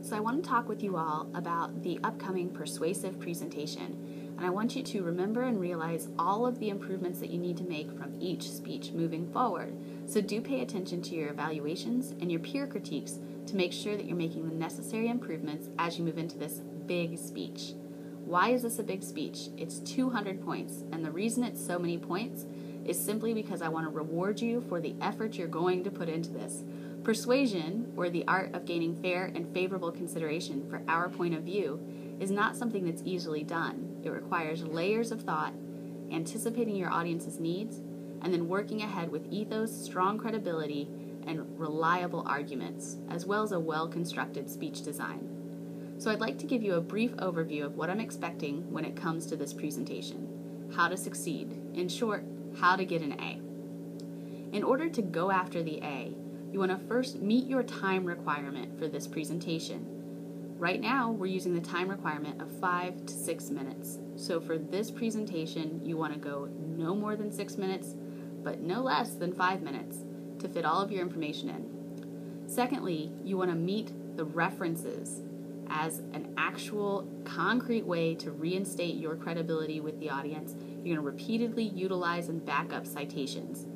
So I want to talk with you all about the upcoming persuasive presentation, and I want you to remember and realize all of the improvements that you need to make from each speech moving forward. So do pay attention to your evaluations and your peer critiques to make sure that you're making the necessary improvements as you move into this big speech. Why is this a big speech? It's 200 points, and the reason it's so many points is simply because I want to reward you for the effort you're going to put into this. Persuasion, or the art of gaining fair and favorable consideration for our point of view, is not something that's easily done. It requires layers of thought, anticipating your audience's needs, and then working ahead with ethos, strong credibility, and reliable arguments, as well as a well-constructed speech design. So I'd like to give you a brief overview of what I'm expecting when it comes to this presentation. How to succeed. In short, how to get an A. In order to go after the A, you want to first meet your time requirement for this presentation. Right now, we're using the time requirement of 5 to 6 minutes. So for this presentation, you want to go no more than 6 minutes, but no less than 5 minutes to fit all of your information in. Secondly, you want to meet the references as an actual concrete way to reinstate your credibility with the audience. You're going to repeatedly utilize and back up citations.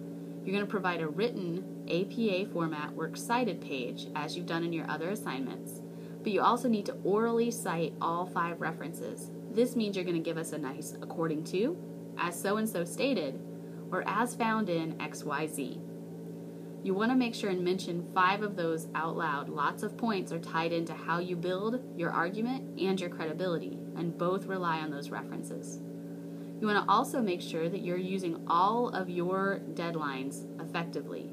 You're going to provide a written APA format works cited page as you've done in your other assignments, but you also need to orally cite all 5 references. This means you're going to give us a nice according to, as so-and-so stated, or as found in XYZ. You want to make sure and mention 5 of those out loud. Lots of points are tied into how you build your argument and your credibility, and both rely on those references. You want to also make sure that you're using all of your deadlines effectively.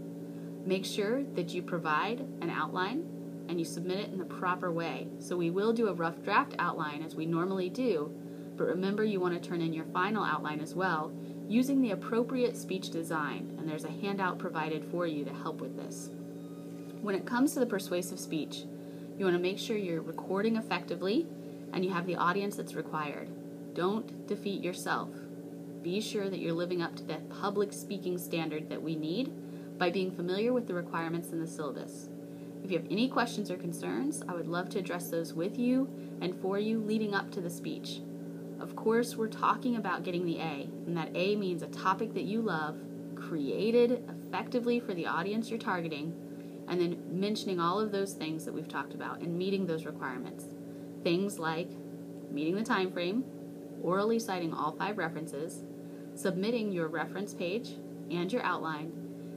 Make sure that you provide an outline and you submit it in the proper way. So we will do a rough draft outline as we normally do, but remember you want to turn in your final outline as well using the appropriate speech design, and there's a handout provided for you to help with this. When it comes to the persuasive speech, you want to make sure you're recording effectively and you have the audience that's required. Don't defeat yourself. Be sure that you're living up to that public speaking standard that we need by being familiar with the requirements in the syllabus. If you have any questions or concerns, I would love to address those with you and for you leading up to the speech. Of course, we're talking about getting the A, and that A means a topic that you love, created effectively for the audience you're targeting, and then mentioning all of those things that we've talked about and meeting those requirements. Things like meeting the time frame, orally citing all 5 references, submitting your reference page and your outline,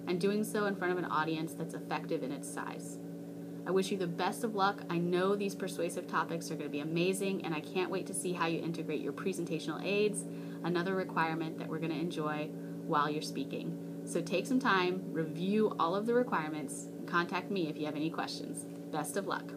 and doing so in front of an audience that's effective in its size. I wish you the best of luck. I know these persuasive topics are going to be amazing, and I can't wait to see how you integrate your presentational aids, another requirement that we're going to enjoy while you're speaking. So take some time, review all of the requirements, and contact me if you have any questions. Best of luck.